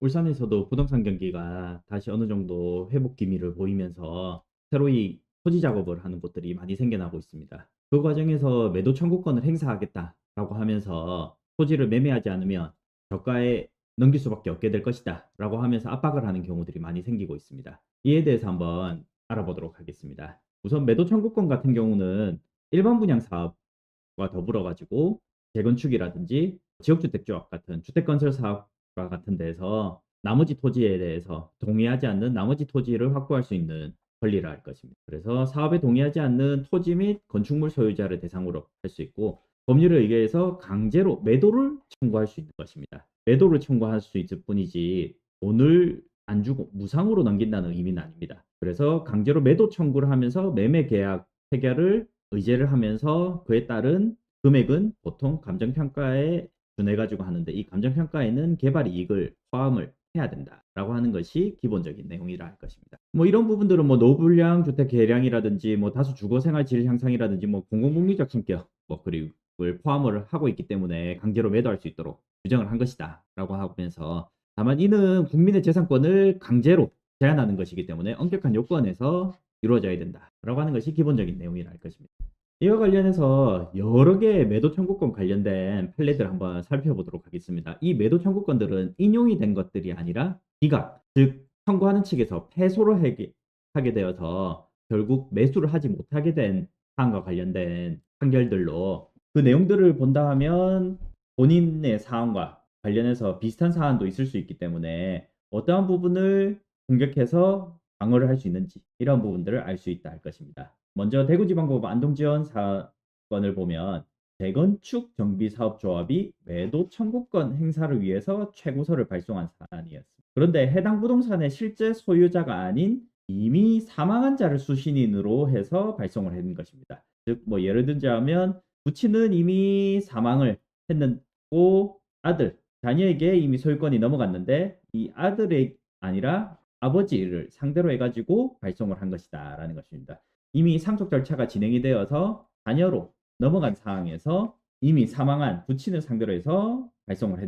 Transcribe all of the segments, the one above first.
울산에서도 부동산 경기가 다시 어느 정도 회복 기미를 보이면서 새로이 토지 작업을 하는 곳들이 많이 생겨나고 있습니다. 그 과정에서 매도 청구권을 행사하겠다라고 하면서 토지를 매매하지 않으면 저가에 넘길 수밖에 없게 될 것이다 라고 하면서 압박을 하는 경우들이 많이 생기고 있습니다. 이에 대해서 한번 알아보도록 하겠습니다. 우선 매도 청구권 같은 경우는 일반 분양 사업과 더불어 가지고 재건축이라든지 지역주택 조합 같은 주택건설 사업과 같은 데서 나머지 토지에 대해서 동의하지 않는 나머지 토지를 확보할 수 있는 권리를 할 것입니다. 그래서 사업에 동의하지 않는 토지 및 건축물 소유자를 대상으로 할 수 있고, 법률에 의해서 강제로 매도를 청구할 수 있는 것입니다. 매도를 청구할 수 있을 뿐이지 돈을 안 주고 무상으로 넘긴다는 의미는 아닙니다. 그래서 강제로 매도 청구를 하면서 매매 계약 체결을 의제를 하면서 그에 따른 금액은 보통 감정평가에 준해 가지고 하는데, 이 감정평가에는 개발 이익을 포함을 해야 된다라고 하는 것이 기본적인 내용이라 할 것입니다. 뭐 이런 부분들은 뭐 노불량 주택 개량이라든지 뭐 다수 주거 생활 질 향상이라든지 뭐 공공복리적 성격 뭐 그리고 포함을 하고 있기 때문에 강제로 매도할 수 있도록 규정을 한 것이다라고 하면서, 다만 이는 국민의 재산권을 강제로 제한하는 것이기 때문에 엄격한 요건에서 이루어져야 된다라고 하는 것이 기본적인 내용이라 할 것입니다. 이와 관련해서 여러 개의 매도 청구권 관련된 판례들 한번 살펴보도록 하겠습니다. 이 매도 청구권들은 인용이 된 것들이 아니라 기각, 즉 청구하는 측에서 패소를 하게 되어서 결국 매수를 하지 못하게 된 사안과 관련된 판결들로, 그 내용들을 본다 하면 본인의 사안과 관련해서 비슷한 사안도 있을 수 있기 때문에 어떠한 부분을 공격해서 방어를 할 수 있는지, 이런 부분들을 알 수 있다 할 것입니다. 먼저 대구지방법원 안동지원 사건을 보면 재건축 정비사업조합이 매도 청구권 행사를 위해서 최고서를 발송한 사안이었습니다. 그런데 해당 부동산의 실제 소유자가 아닌 이미 사망한 자를 수신인으로 해서 발송을 했는 것입니다. 즉 뭐 예를 들자면 부친은 이미 사망을 했고 아들, 자녀에게 이미 소유권이 넘어갔는데 이 아들이 아니라 아버지를 상대로 해가지고 발송을 한 것이다 라는 것입니다. 이미 상속 절차가 진행이 되어서 자녀로 넘어간 상황에서 이미 사망한 부친을 상대로 해서 발송을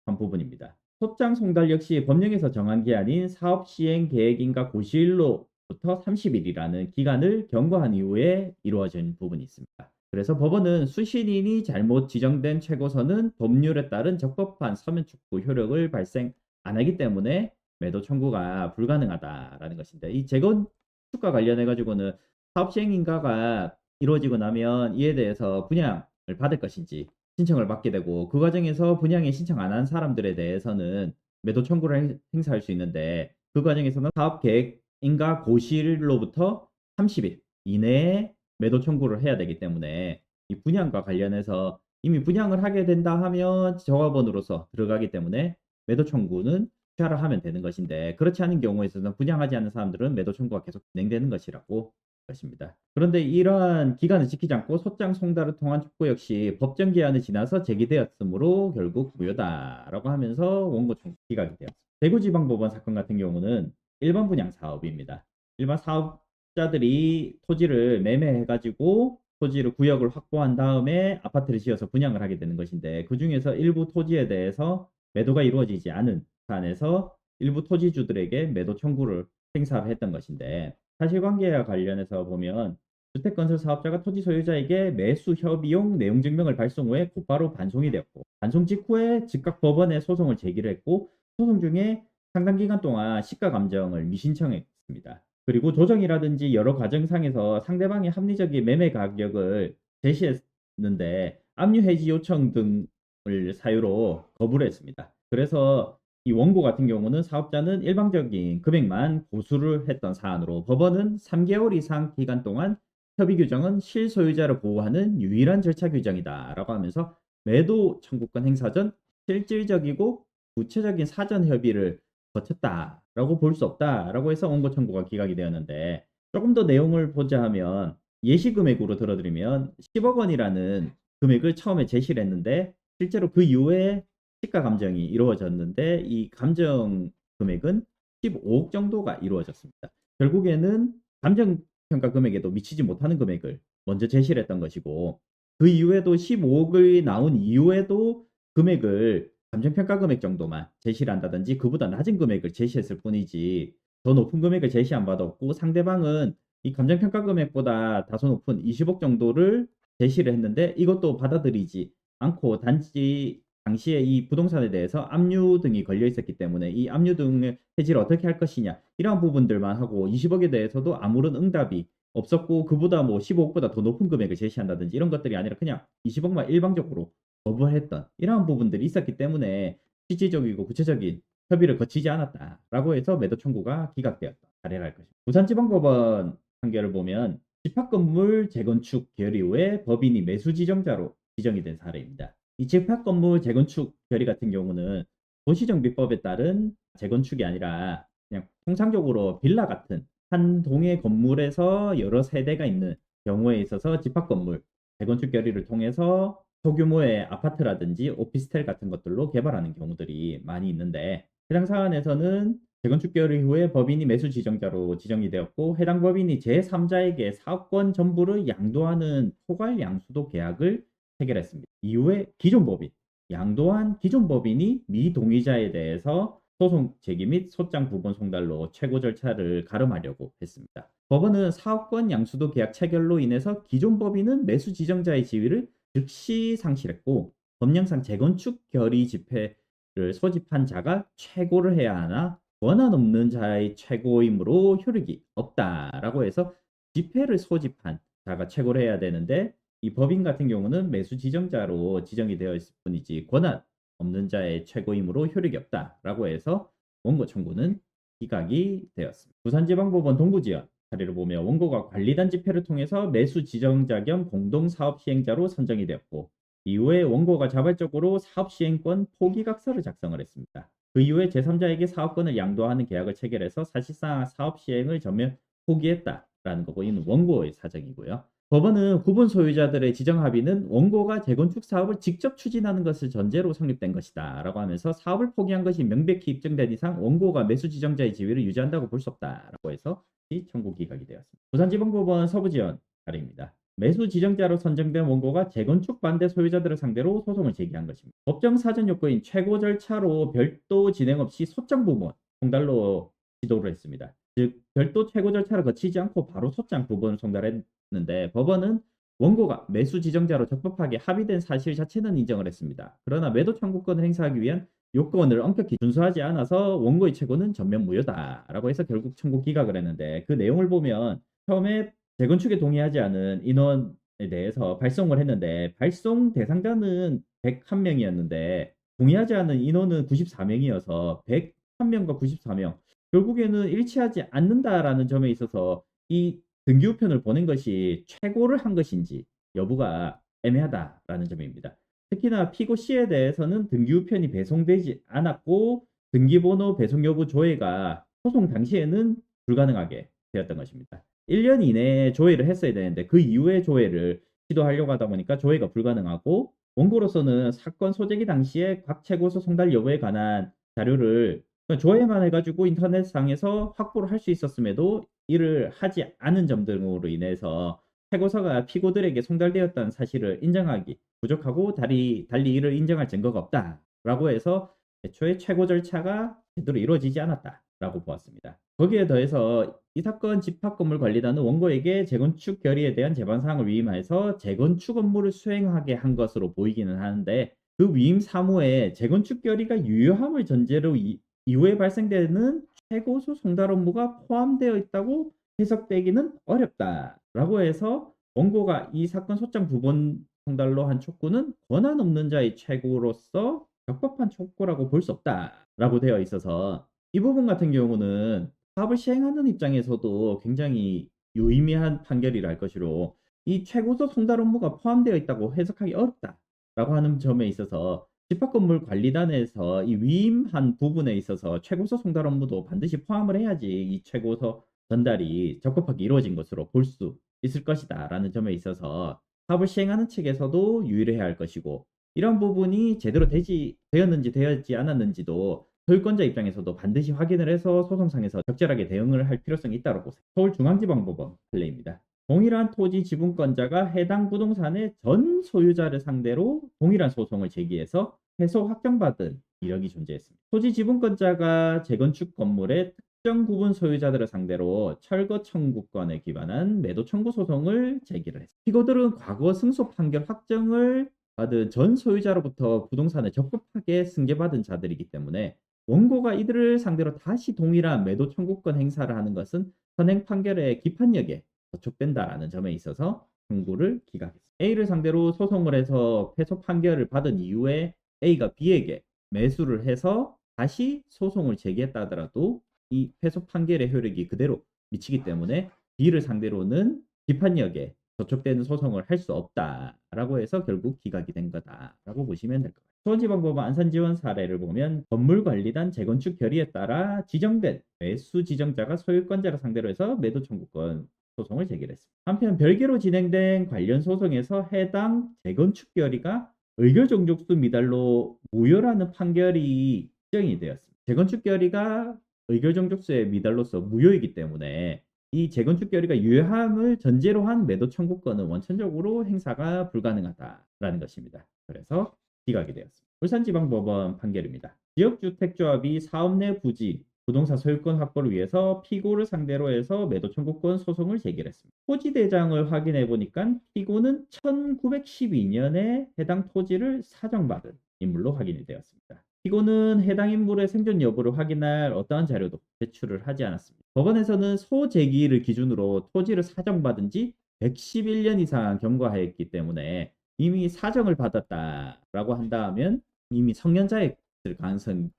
한 부분입니다. 소장 송달 역시 법령에서 정한 기한인 사업 시행 계획인가 고시일로부터 30일이라는 기간을 경과한 이후에 이루어진 부분이 있습니다. 그래서 법원은 수신인이 잘못 지정된 최고선은 법률에 따른 적법한 서면 촉구 효력을 발생 안 하기 때문에 매도 청구가 불가능하다라는 것인데, 이 재건축과 관련해 가지고는 사업 시행인가가 이루어지고 나면 이에 대해서 분양을 받을 것인지 신청을 받게 되고, 그 과정에서 분양에 신청 안 한 사람들에 대해서는 매도 청구를 행사할 수 있는데, 그 과정에서는 사업 계획인가 고시일로부터 30일 이내에 매도 청구를 해야 되기 때문에 이 분양과 관련해서 이미 분양을 하게 된다 하면 조합원으로서 들어가기 때문에 매도 청구는 취하를 하면 되는 것인데, 그렇지 않은 경우에서는 분양하지 않는 사람들은 매도 청구가 계속 진행되는 것이라고 것입니다. 그런데 이러한 기간을 지키지 않고 소장 송달을 통한 촉구 역시 법정 기한을 지나서 제기되었으므로 결국 무효다라고 하면서 원고 청구 기각이 되었습니다. 대구지방법원 사건 같은 경우는 일반 분양 사업입니다. 일반 사업자들이 토지를 매매해가지고 토지를 구역을 확보한 다음에 아파트를 지어서 분양을 하게 되는 것인데, 그 중에서 일부 토지에 대해서 매도가 이루어지지 않은 사안에서 일부 토지주들에게 매도 청구를 행사를 했던 것인데, 사실관계와 관련해서 보면 주택건설 사업자가 토지 소유자에게 매수 협의용 내용 증명을 발송 후에 곧바로 반송이 되었고, 반송 직후에 즉각 법원에 소송을 제기를 했고, 소송 중에 상당 기간 동안 시가 감정을 미신청했습니다. 그리고 조정이라든지 여러 과정상에서 상대방의 합리적인 매매 가격을 제시했는데 압류 해지 요청 등을 사유로 거부를 했습니다. 그래서 이 원고 같은 경우는 사업자는 일방적인 금액만 고수를 했던 사안으로 법원은 3개월 이상 기간 동안 협의 규정은 실소유자를 보호하는 유일한 절차 규정이다라고 하면서 매도 청구권 행사 전 실질적이고 구체적인 사전 협의를 거쳤다라고 볼 수 없다라고 해서 원고 청구가 기각이 되었는데, 조금 더 내용을 보자 하면 예시 금액으로 들어드리면 10억 원이라는 금액을 처음에 제시를 했는데 실제로 그 이후에 시가 감정이 이루어졌는데 이 감정 금액은 15억 정도가 이루어졌습니다. 결국에는 감정 평가 금액에도 미치지 못하는 금액을 먼저 제시를 했던 것이고, 그 이후에도 15억이 나온 이후에도 금액을 감정평가 금액 정도만 제시를 한다든지 그보다 낮은 금액을 제시했을 뿐이지 더 높은 금액을 제시 안 받았고, 상대방은 이 감정평가 금액보다 다소 높은 20억 정도를 제시를 했는데 이것도 받아들이지 않고 단지 당시에 이 부동산에 대해서 압류 등이 걸려 있었기 때문에 이 압류 등의 해지를 어떻게 할 것이냐 이러한 부분들만 하고 20억에 대해서도 아무런 응답이 없었고, 그보다 뭐 15억보다 더 높은 금액을 제시한다든지 이런 것들이 아니라 그냥 20억만 일방적으로 거부했던 이러한 부분들이 있었기 때문에 실질적이고 구체적인 협의를 거치지 않았다라고 해서 매도 청구가 기각되었다 사례랄 것입니다. 부산지방법원 판결을 보면 집합건물 재건축 결의 이후에 법인이 매수 지정자로 지정이 된 사례입니다. 이 집합건물 재건축 결의 같은 경우는 도시정비법에 따른 재건축이 아니라 그냥 통상적으로 빌라 같은 한 동의 건물에서 여러 세대가 있는 경우에 있어서 집합건물 재건축 결의를 통해서 소규모의 아파트라든지 오피스텔 같은 것들로 개발하는 경우들이 많이 있는데, 해당 사안에서는 재건축 결의 후에 법인이 매수 지정자로 지정이 되었고, 해당 법인이 제3자에게 사업권 전부를 양도하는 포괄 양수도 계약을 체결했습니다. 이후에 기존 법인, 양도한 기존 법인이 미동의자에 대해서 소송 제기 및 소장 부분 송달로 최고 절차를 가름하려고 했습니다. 법원은 사업권 양수도 계약 체결로 인해서 기존 법인은 매수 지정자의 지위를 즉시 상실했고, 법령상 재건축 결의 집회를 소집한 자가 최고를 해야 하나 권한 없는 자의 최고이므로 효력이 없다라고 해서 집회를 소집한 자가 최고를 해야 되는데, 이 법인 같은 경우는 매수 지정자로 지정이 되어 있을 뿐이지 권한 없는 자의 최고이므로 효력이 없다라고 해서 원고 청구는 기각이 되었습니다. 부산지방법원 동부지원 사례를 보면 원고가 관리단 집회를 통해서 매수 지정자 겸 공동사업 시행자로 선정이 되었고, 이후에 원고가 자발적으로 사업시행권 포기각서를 작성을 했습니다. 그 이후에 제3자에게 사업권을 양도하는 계약을 체결해서 사실상 사업시행을 전면 포기했다라는 거고, 이는 원고의 사정이고요. 법원은 구분 소유자들의 지정 합의는 원고가 재건축 사업을 직접 추진하는 것을 전제로 성립된 것이다 라고 하면서 사업을 포기한 것이 명백히 입증된 이상 원고가 매수 지정자의 지위를 유지한다고 볼 수 없다라고 해서 이 청구 기각이 되었습니다. 부산지방법원 서부지원 사례입니다. 매수 지정자로 선정된 원고가 재건축 반대 소유자들을 상대로 소송을 제기한 것입니다. 법정 사전 요건인 최고 절차로 별도 진행 없이 소장 부문 송달로 지도를 했습니다. 즉 별도 최고 절차를 거치지 않고 바로 소장 부분 송달했는데, 법원은 원고가 매수 지정자로 적법하게 합의된 사실 자체는 인정을 했습니다. 그러나 매도 청구권을 행사하기 위한 요건을 엄격히 준수하지 않아서 원고의 최고는 전면 무효다라고 해서 결국 청구 기각을 했는데, 그 내용을 보면 처음에 재건축에 동의하지 않은 인원에 대해서 발송을 했는데 발송 대상자는 101명이었는데 동의하지 않은 인원은 94명이어서 101명과 94명 결국에는 일치하지 않는다라는 점에 있어서 이 등기우편을 보낸 것이 최고를 한 것인지 여부가 애매하다라는 점입니다. 특히나 피고 C에 대해서는 등기우편이 배송되지 않았고 등기번호 배송 여부 조회가 소송 당시에는 불가능하게 되었던 것입니다. 1년 이내에 조회를 했어야 되는데 그 이후에 조회를 시도하려고 하다 보니까 조회가 불가능하고, 원고로서는 사건 소재기 당시에 각 최고소 송달 여부에 관한 자료를 조회만 해가지고 인터넷상에서 확보를 할 수 있었음에도 이를 하지 않은 점 등으로 인해서 최고서가 피고들에게 송달되었다는 사실을 인정하기 부족하고 달리 이를 인정할 증거가 없다라고 해서 애초에 최고 절차가 제대로 이루어지지 않았다라고 보았습니다. 거기에 더해서 이 사건 집합건물관리단은 원고에게 재건축 결의에 대한 재반사항을 위임하여서 재건축 업무를 수행하게 한 것으로 보이기는 하는데, 그 위임 사무에 재건축 결의가 유효함을 전제로 이후에 발생되는 최고소 송달 업무가 포함되어 있다고 해석되기는 어렵다라고 해서 원고가 이 사건 소장 부분 송달로 한 촉구는 권한 없는 자의 최고로서 적법한 촉구라고 볼 수 없다라고 되어 있어서, 이 부분 같은 경우는 사업을 시행하는 입장에서도 굉장히 유의미한 판결이랄 것이로 이 최고소 송달 업무가 포함되어 있다고 해석하기 어렵다라고 하는 점에 있어서 집합건물 관리단에서 이 위임한 부분에 있어서 최고소 송달 업무도 반드시 포함을 해야지 이 최고소 전달이 적법하게 이루어진 것으로 볼 수 있을 것이다 라는 점에 있어서 사업을 시행하는 측에서도 유의를 해야 할 것이고, 이런 부분이 제대로 되었는지 되었지 않았는지도 소유권자 입장에서도 반드시 확인을 해서 소송상에서 적절하게 대응을 할 필요성이 있다고 서울중앙지방법원 판례입니다. 동일한 토지 지분권자가 해당 부동산의 전 소유자를 상대로 동일한 소송을 제기해서 패소 확정받은 이력이 존재했습니다. 토지 지분권자가 재건축 건물의 특정 부분 소유자들을 상대로 철거 청구권에 기반한 매도 청구 소송을 제기를 했습니다. 피고들은 과거 승소 판결 확정을 받은 전 소유자로부터 부동산을 적법하게 승계받은 자들이기 때문에 원고가 이들을 상대로 다시 동일한 매도 청구권 행사를 하는 것은 선행 판결의 기판력에 저촉된다는 점에 있어서 청구를 기각했습니다. A를 상대로 소송을 해서 패소 판결을 받은 이후에 A가 B에게 매수를 해서 다시 소송을 제기했다 하더라도 이 패소 판결의 효력이 그대로 미치기 때문에 B를 상대로는 비판력에 저촉되는 소송을 할 수 없다라고 해서 결국 기각이 된 거다라고 보시면 될 것 같아요. 수원지방법원 안산지원 사례를 보면 건물관리단 재건축 결의에 따라 지정된 매수 지정자가 소유권자를 상대로 해서 매도 청구권 소송을 제기했습니다. 한편 별개로 진행된 관련 소송에서 해당 재건축 결의가 의결 종족수 미달로 무효라는 판결이 확정이 되었습니다. 재건축 결의가 의결 종족수의 미달로서 무효이기 때문에 이 재건축 결의가 유효함을 전제로 한 매도 청구권은 원천적으로 행사가 불가능하다라는 것입니다. 그래서 기각이 되었습니다. 울산지방법원 판결입니다. 지역주택조합이 사업 내 부지, 부동산 소유권 확보를 위해서 피고를 상대로 해서 매도 청구권 소송을 제기했습니다. 토지 대장을 확인해 보니까 피고는 1912년에 해당 토지를 사정받은 인물로 확인이 되었습니다. 피고는 해당 인물의 생존 여부를 확인할 어떠한 자료도 제출을 하지 않았습니다. 법원에서는 소재기를 기준으로 토지를 사정받은 지 111년 이상 경과하였기 때문에 이미 사정을 받았다라고 한다면 이미 성년자의 가능성이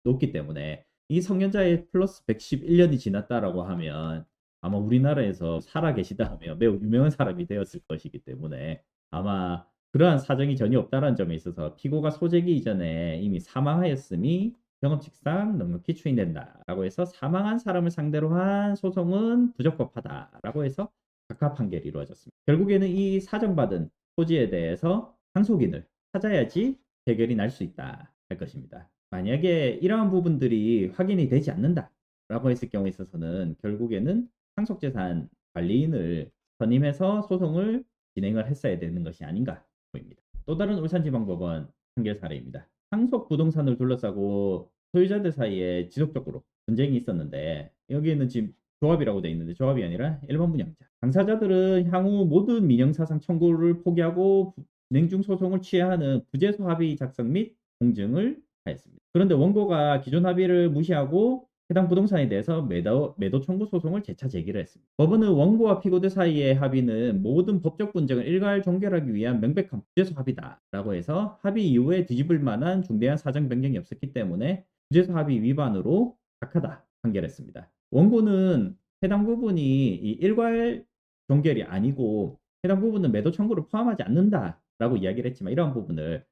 높기 때문에 이 성년자의 플러스 111년이 지났다라고 하면 아마 우리나라에서 살아 계시다면 매우 유명한 사람이 되었을 것이기 때문에 아마 그러한 사정이 전혀 없다는 점에 있어서 피고가 소재기 이전에 이미 사망하였음이 경험칙상 넉넉히 추인된다라고 해서 사망한 사람을 상대로 한 소송은 부적법하다라고 해서 각하 판결이 이루어졌습니다. 결국에는 이 사정받은 토지에 대해서 상속인을 찾아야지 해결이 날 수 있다 할 것입니다. 만약에 이러한 부분들이 확인이 되지 않는다라고 했을 경우에 있어서는 결국에는 상속재산 관리인을 선임해서 소송을 진행을 했어야 되는 것이 아닌가 보입니다. 또 다른 울산지방법원 판결 사례입니다. 상속 부동산을 둘러싸고 소유자들 사이에 지속적으로 분쟁이 있었는데 여기에는 지금 조합이라고 되어 있는데 조합이 아니라 일반 분양자. 당사자들은 향후 모든 민형사상 청구를 포기하고 진행 중 소송을 취하는 부재소 합의 작성 및 공증을 하였습니다. 그런데 원고가 기존 합의를 무시하고 해당 부동산에 대해서 매도 청구 소송을 재차 제기를 했습니다. 법원은 원고와 피고들 사이의 합의는 모든 법적 분쟁을 일괄 종결하기 위한 명백한 부재소 합의다라고 해서 합의 이후에 뒤집을 만한 중대한 사정 변경이 없었기 때문에 부재소 합의 위반으로 각하다 판결했습니다. 원고는 해당 부분이 이 일괄 종결이 아니고 해당 부분은 매도 청구를 포함하지 않는다라고 이야기를 했지만 이러한 부분을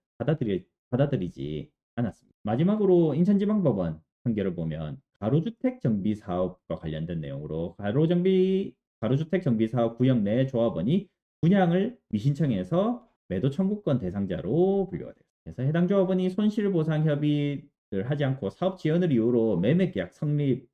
받아들이지 않았습니다. 마지막으로 인천지방법원 판결을 보면 가로주택 정비 사업과 관련된 내용으로 가로주택 정비 사업 구역 내 조합원이 분양을 미신청해서 매도 청구권 대상자로 분류가 됩니다. 그래서 해당 조합원이 손실보상 협의를 하지 않고 사업 지연을 이유로 매매계약 성립을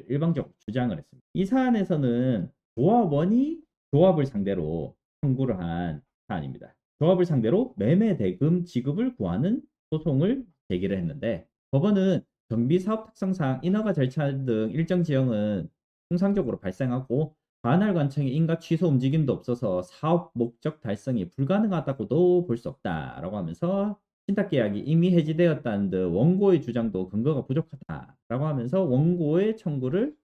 일방적으로 주장을 했습니다. 이 사안에서는 조합원이 조합을 상대로 청구를 한 사안입니다. 조합을 상대로 매매 대금 지급을 구하는 소송을 제기를 했는데 법원은 정비사업 특성상 인허가 절차 등 일정 지형은 통상적으로 발생하고 관할 관청의 인가 취소 움직임도 없어서 사업 목적 달성이 불가능하다고도 볼 수 없다라고 하면서 신탁계약이 이미 해지되었다는 듯 원고의 주장도 근거가 부족하다라고 하면서 원고의 청구를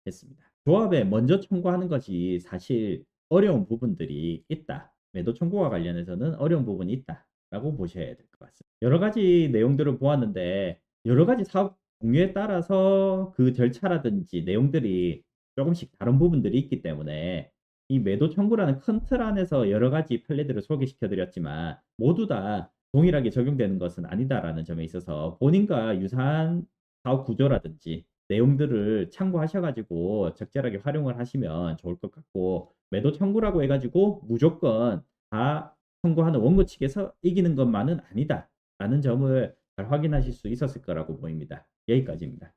기각했습니다. 조합에 먼저 청구하는 것이 사실 어려운 부분들이 있다. 매도 청구와 관련해서는 어려운 부분이 있다라고 보셔야 될 것 같습니다. 여러 가지 내용들을 보았는데 여러 가지 사업 종류에 따라서 그 절차라든지 내용들이 조금씩 다른 부분들이 있기 때문에 이 매도 청구라는 큰 틀 안에서 여러 가지 판례들을 소개시켜 드렸지만 모두 다 동일하게 적용되는 것은 아니다라는 점에 있어서 본인과 유사한 사업 구조라든지 내용들을 참고하셔 가지고 적절하게 활용을 하시면 좋을 것 같고 매도 청구라고 해 가지고 무조건 다 청구하는 원고 측에서 이기는 것만은 아니다라는 점을 잘 확인하실 수 있었을 거라고 보입니다. 여기까지입니다.